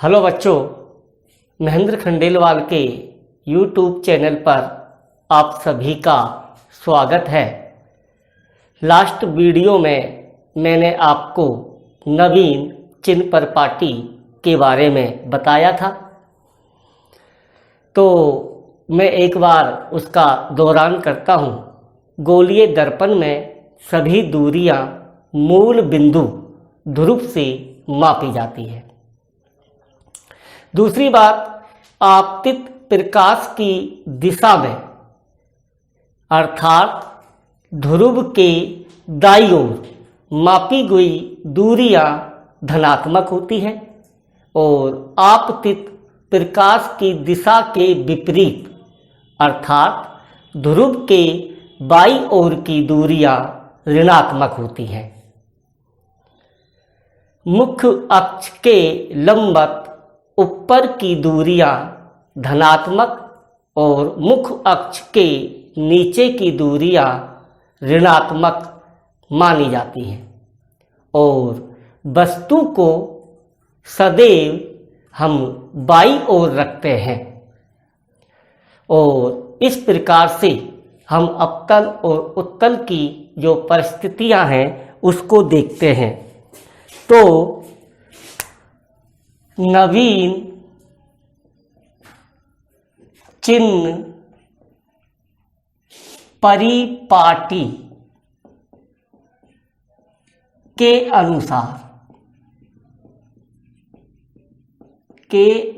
Hello बच्चों, महेंद्र खंडेलवाल के YouTube channel पर आप सभी का स्वागत है। लास्ट वीडियो में मैंने आपको नवीन चिन्ह परिपाटी के बारे में बताया था, तो मैं एक बार उसका दोहरान करता हूँ। गोलीय दर्पण में सभी दूरियां मूल बिंदु ध्रुव से मापी जाती है। दूसरी बात, आपतित प्रकाश की दिशा में अर्थात ध्रुव के दाईं ओर मापी गई दूरियां धनात्मक होती है और आपतित प्रकाश की दिशा के विपरीत अर्थात ध्रुव के बाईं ओर की दूरियां ऋणात्मक होती हैं। मुख्य अक्ष के लंबवत ऊपर की दूरियां धनात्मक और मुख्य अक्ष के नीचे की दूरियां ऋणात्मक मानी जाती हैं और वस्तु को सदैव हम बाईं ओर रखते हैं और इस प्रकार से हम अवतल और उत्तल की जो परिस्थितियां हैं उसको देखते हैं। तो नवीन चिन्ह परिपाटी के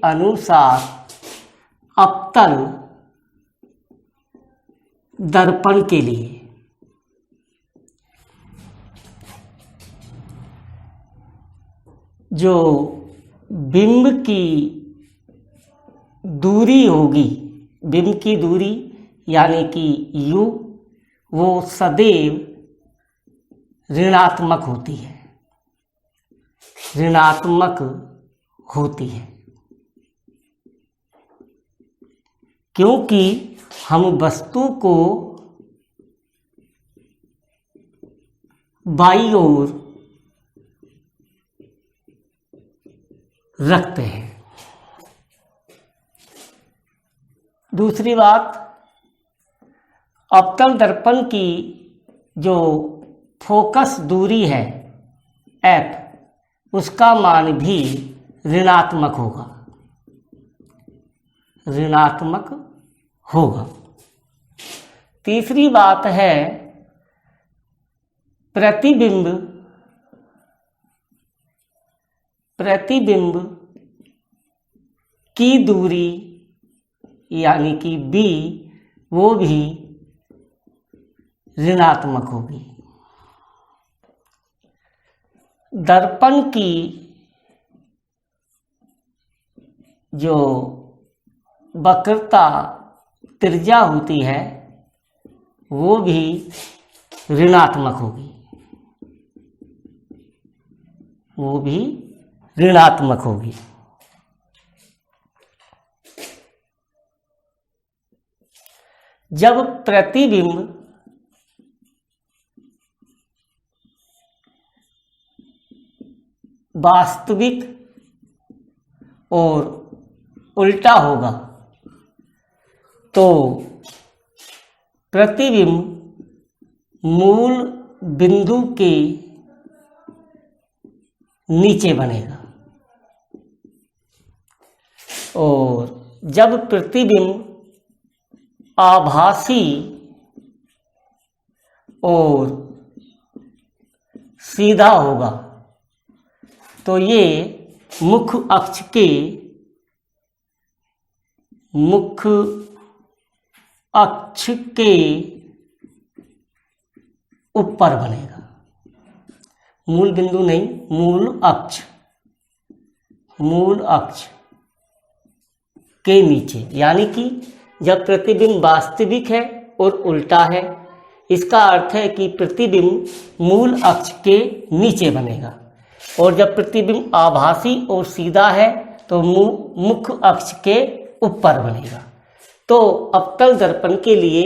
अनुसार अवतल दर्पण के लिए जो बिंब की दूरी होगी, बिंब की दूरी यानी कि u, वो सदैव ऋणात्मक होती है, ऋणात्मक होती है, क्योंकि हम वस्तु को बाईं ओर रखते हैं। दूसरी बात, अवतल दर्पण की जो फोकस दूरी है f, उसका मान भी ऋणात्मक होगा, ऋणात्मक होगा। तीसरी बात है प्रतिबिंब की दूरी यानी कि b, वो भी ऋणात्मक होगी। दर्पण की जो वक्रता त्रिज्या होती है वो भी ऋणात्मक होगी, वो भी ऋणात्मक होगी। जब प्रतिबिंब वास्तविक और उल्टा होगा तो प्रतिबिंब मूल बिंदु के नीचे बनेगा और जब प्रतिबिंब आभासी और सीधा होगा तो ये मुख्य अक्ष के ऊपर बनेगा, मूल बिंदु नहीं, मूल अक्ष के नीचे। यानी कि जब प्रतिबिंब वास्तविक है और उल्टा है, इसका अर्थ है कि प्रतिबिंब मूल अक्ष के नीचे बनेगा और जब प्रतिबिंब आभासी और सीधा है तो मुख्य अक्ष के ऊपर बनेगा। तो अवतल दर्पण के लिए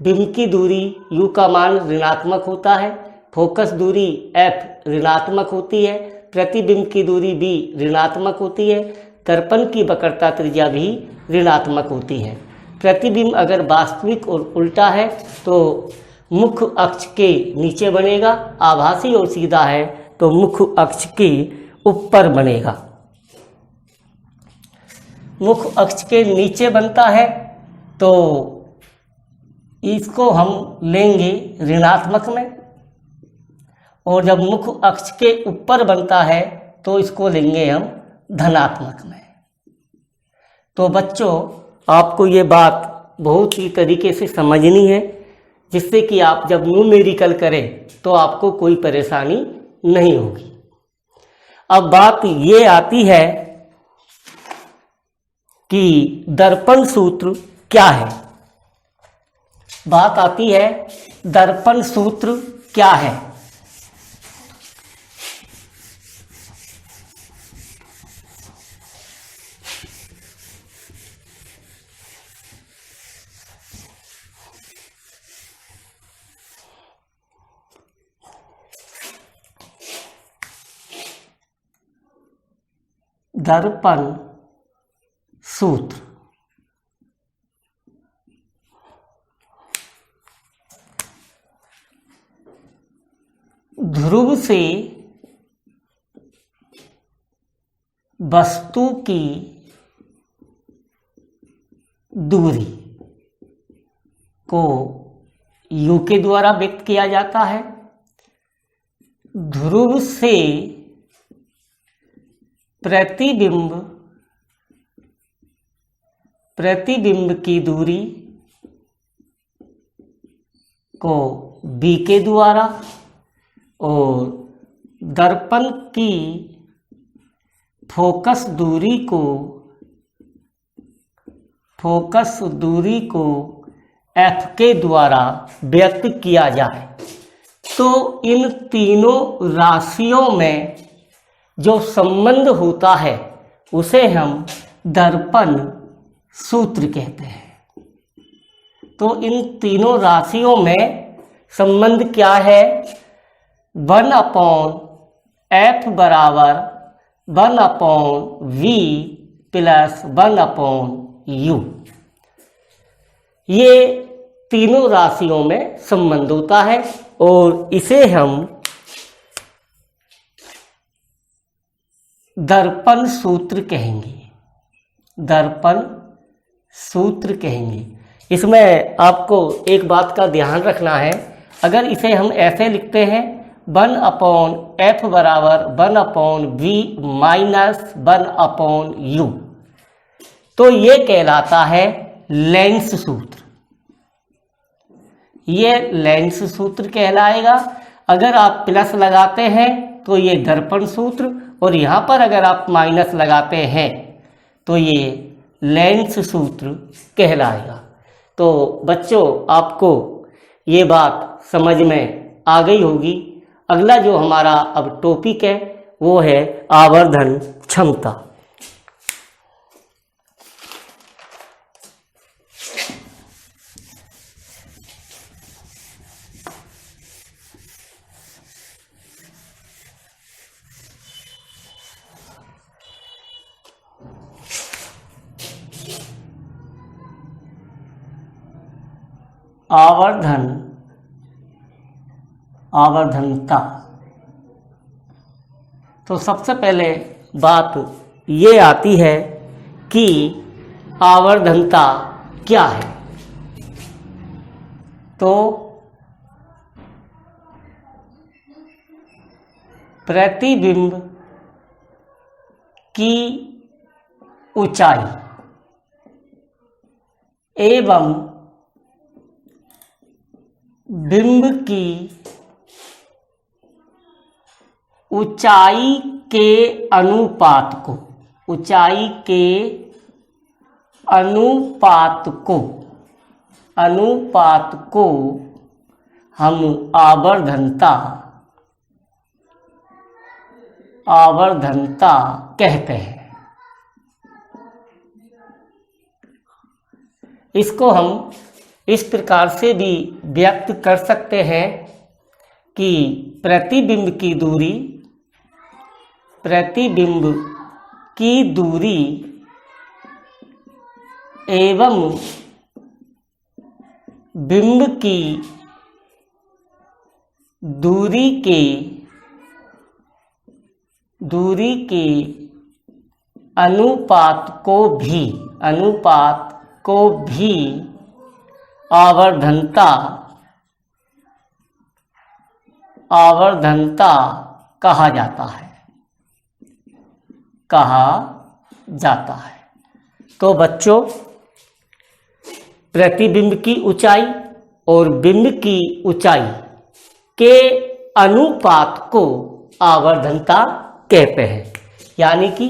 बिंब की दूरी u का मान ऋणात्मक होता है, फोकस दूरी f ऋणात्मक होती है, प्रतिबिंब की दूरी b ऋणात्मक होती है, दर्पण की वक्रता त्रिज्या भी ऋणात्मक होती है। प्रतिबिंब अगर वास्तविक और उल्टा है तो मुख्य अक्ष के नीचे बनेगा, आभासी और सीधा है तो मुख्य अक्ष के ऊपर बनेगा। मुख्य अक्ष के नीचे बनता है तो इसको हम लेंगे ऋणात्मक में, और जब मुख्य अक्ष के ऊपर बनता है तो इसको लेंगे हम धनात्मक में। तो बच्चों, आपको ये बात बहुत ही तरीके से समझनी है, जिससे कि आप जब न्यूमेरिकल करें तो आपको कोई परेशानी नहीं होगी। अब बात ये आती है कि दर्पण सूत्र क्या है। बात आती है दर्पण सूत्र क्या है। दर्पण सूत्र ध्रुव से वस्तु की दूरी को u के द्वारा व्यक्त किया जाता है। ध्रुव से प्रतिबिंब की दूरी को b के द्वारा और दर्पण की फोकस दूरी को f के द्वारा व्यक्त किया जाए तो इन तीनों राशियों में जो संबंध होता है उसे हम दर्पण सूत्र कहते हैं। तो इन तीनों राशियों में संबंध क्या है? 1/f बराबर 1/v प्लस 1/u। ये तीनों राशियों में संबंध होता है और इसे हम दर्पण सूत्र कहेंगे। दर्पण सूत्र कहेंगे। इसमें आपको एक बात का ध्यान रखना है, अगर इसे हम ऐसे लिखते हैं 1/f बराबर 1/v माइनस 1/u, तो ये कहलाता है लेंस सूत्र। ये लेंस सूत्र कहलाएगा। अगर आप प्लस लगाते हैं तो ये दर्पण सूत्र, और यहाँ पर अगर आप माइनस लगाते हैं तो ये लेंस सूत्र कहलाएगा। तो बच्चों, आपको ये बात समझ में आ गई होगी। अगला जो हमारा अब टॉपिक है वो है आवर्धन क्षमता। आवर्धनता। तो सबसे पहले बात ये आती है कि आवर्धनता क्या है। तो प्रतिबिंब की ऊंचाई एवं बिंब की ऊंचाई के अनुपात को हम आवर्धनता कहते हैं। इसको हम इस प्रकार से भी व्यक्त कर सकते हैं कि प्रतिबिंब की दूरी एवं बिंब की दूरी के अनुपात को भी आवर्धनता कहा जाता है। तो बच्चों, प्रतिबिंब की ऊंचाई और बिंब की ऊंचाई के अनुपात को आवर्धनता कहते हैं। यानी कि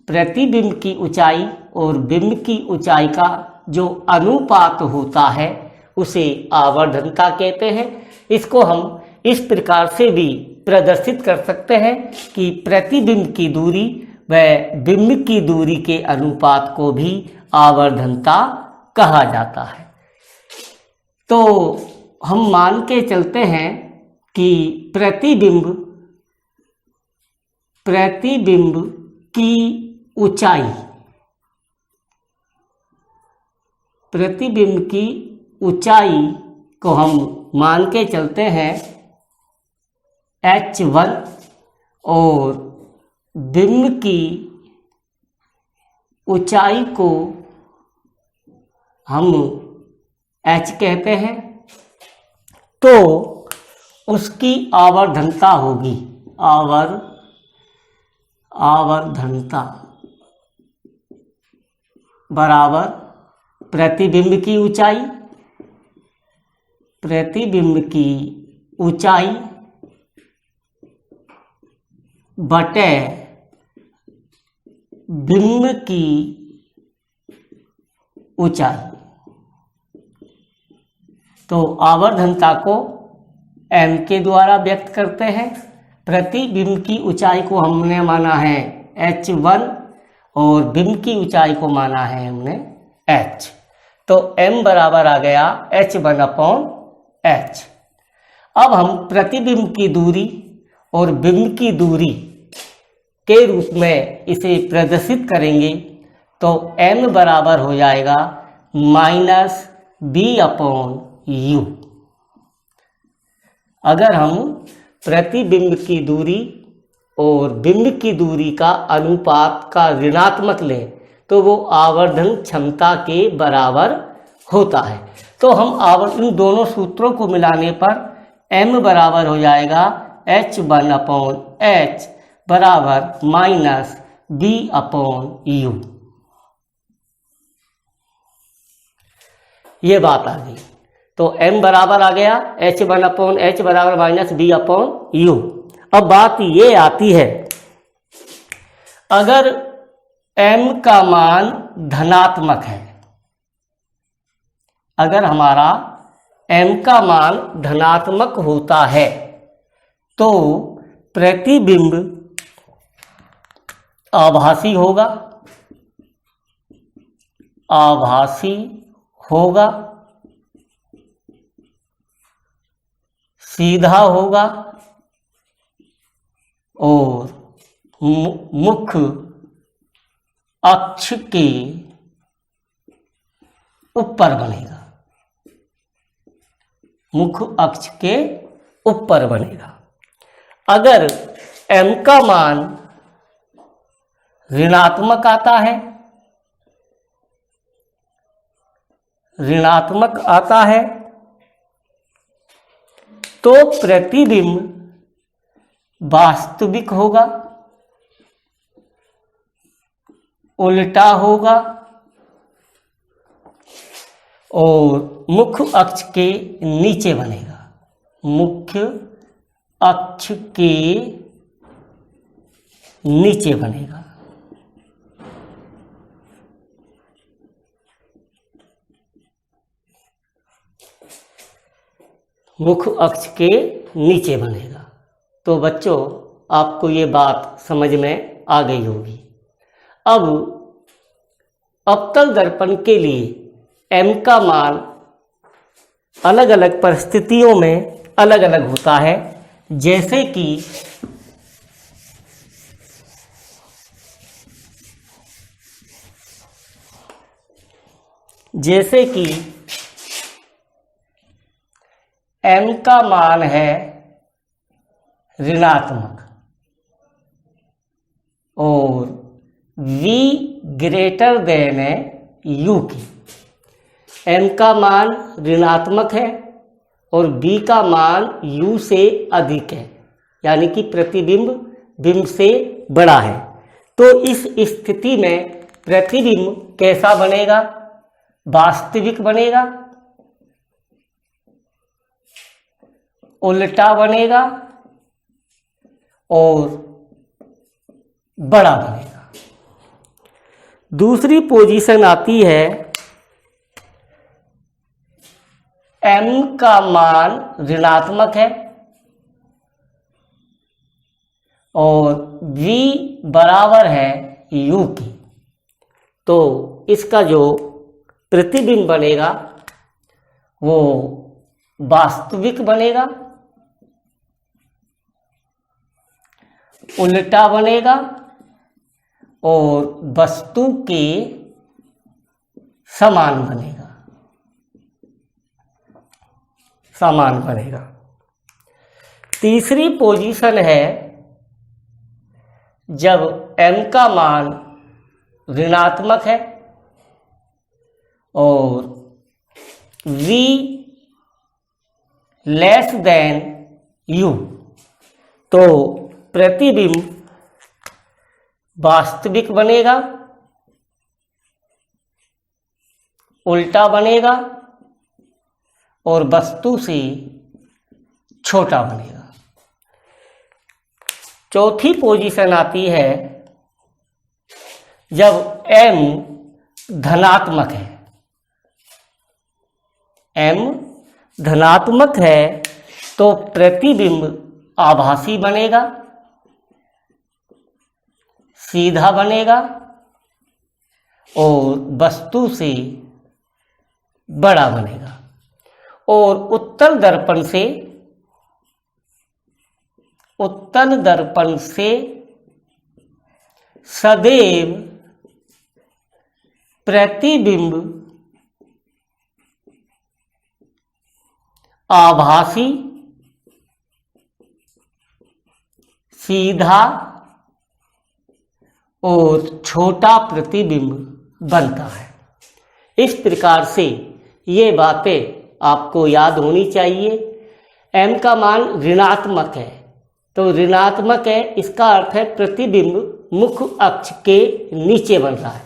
प्रतिबिंब की ऊंचाई और बिंब की ऊंचाई का जो अनुपात होता है उसे आवर्धनता कहते हैं। इसको हम इस प्रकार से भी प्रदर्शित कर सकते हैं कि प्रतिबिंब की दूरी व बिंब की दूरी के अनुपात को भी आवर्धनता कहा जाता है। तो हम मान के चलते हैं कि प्रतिबिंब की ऊंचाई को हम मान के चलते हैं h1 और बिंब की ऊंचाई को हम h कहते हैं। तो उसकी आवर्धनता होगी आवर्धनता बराबर प्रतिबिंब की ऊंचाई बटे बिंब की ऊंचाई। तो आवर्धनता को m के द्वारा व्यक्त करते हैं। प्रतिबिंब की ऊंचाई को हमने माना है h1 और बिंब की ऊंचाई को माना है हमने h। तो m बराबर आ गया h1/h। अब हम प्रतिबिंब की दूरी और बिंब की दूरी के रूप में इसे प्रदर्शित करेंगे। तो m बराबर हो जाएगा -b/u। अगर हम प्रतिबिंब की दूरी और बिंब की दूरी का अनुपात का ऋणात्मक लें तो वो आवर्धन क्षमता के बराबर होता है। तो हम इन दोनों सूत्रों को मिलाने पर m बराबर हो जाएगा h1/h बराबर -b/u। ये बात आ गई। तो m बराबर आ गया h1/h बराबर -b/u। अब बात ये आती है, अगर m का मान धनात्मक है, अगर हमारा m का मान धनात्मक होता है तो प्रतिबिंब आभासी होगा, सीधा होगा और मुख्य अक्ष के ऊपर बनेगा, अगर m का मान ऋणात्मक आता है तो प्रतिबिंब वास्तविक होगा, उल्टा होगा और मुख्य अक्ष के नीचे बनेगा, मुख्य अक्ष के नीचे बनेगा। मुख्य अक्ष के नीचे बनेगा। तो बच्चों, आपको ये बात समझ में आ गई होगी। अब अवतल दर्पण के लिए m का मान अलग अलग परिस्थितियों में अलग अलग होता है। जैसे कि जैसे कि m का मान है ऋणात्मक और v ग्रेटर देन है u की। m का मान ऋणात्मक है और b का मान u से अधिक है, यानी कि प्रतिबिंब बिंब से बड़ा है। तो इस स्थिति में प्रतिबिंब कैसा बनेगा? वास्तविक बनेगा, उल्टा बनेगा और बड़ा बनेगा। दूसरी पोजीशन आती है m का मान ऋणात्मक है और v बराबर है u की। तो इसका जो प्रतिबिंब बनेगा वो वास्तविक बनेगा, उल्टा बनेगा और वस्तु के समान बनेगा, समान बनेगा। तीसरी पोजीशन है जब m का मान ऋणात्मक है और v लेस देन u, तो प्रतिबिंब वास्तविक बनेगा, उल्टा बनेगा और वस्तु से छोटा बनेगा। चौथी पोजीशन आती है जब m धनात्मक है। m धनात्मक है तो प्रतिबिंब आभासी बनेगा, सीधा बनेगा और वस्तु से बड़ा बनेगा। और उत्तल दर्पण से सदैव प्रतिबिंब आभासी, सीधा और छोटा प्रतिबिंब बनता है। इस प्रकार से ये बातें आपको याद होनी चाहिए। m का मान ऋणात्मक है, तो ऋणात्मक है इसका अर्थ है प्रतिबिंब मुख्य अक्ष के नीचे बन रहा है,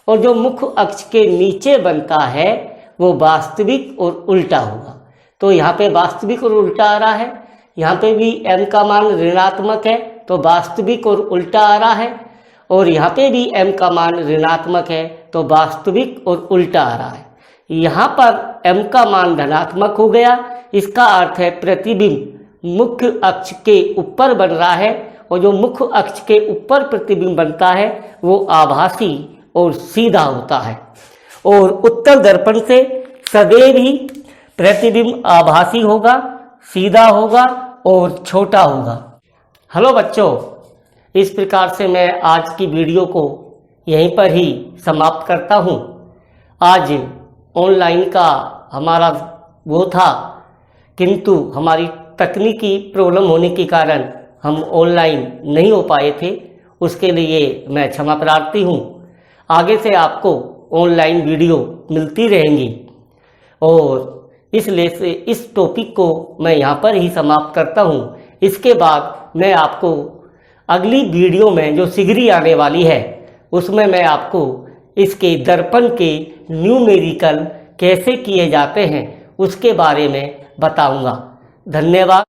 और जो मुख्य अक्ष के नीचे बनता है वो वास्तविक और उल्टा होगा। तो यहाँ पे वास्तविक और उल्टा आ रहा है, यहाँ पे भी m का मान ऋणात्मक है तो वास्तविक और उल्टा आ रहा है, और यहाँ पे भी m का मान ऋणात्मक है तो वास्तविक और उल्टा आ रहा है। यहाँ पर m का मान धनात्मक हो गया, इसका अर्थ है प्रतिबिंब मुख्य अक्ष के ऊपर बन रहा है, और जो मुख्य अक्ष के ऊपर प्रतिबिंब बनता है वो आभासी और सीधा होता है। और उत्तल दर्पण से सदैव ही प्रतिबिंब आभासी होगा, सीधा होगा और छोटा होगा। हेलो बच्चों, इस प्रकार से मैं आज की वीडियो को यहीं पर ही समाप्त करता हूँ। आज ऑनलाइन का हमारा वो था, किंतु हमारी तकनीकी प्रॉब्लम होने के कारण हम ऑनलाइन नहीं हो पाए थे, उसके लिए मैं क्षमा प्रार्थी हूँ। आगे से आपको ऑनलाइन वीडियो मिलती रहेंगी, और इसलिए से इस टॉपिक को मैं यहाँ पर ही समाप्त करता हूँ। इसके बाद मैं आपको अगली वीडियो में जो शीघ्र आने वाली है उसमें मैं आपको इसके दर्पण के न्यूमेरिकल कैसे किए जाते हैं उसके बारे में बताऊंगा। धन्यवाद।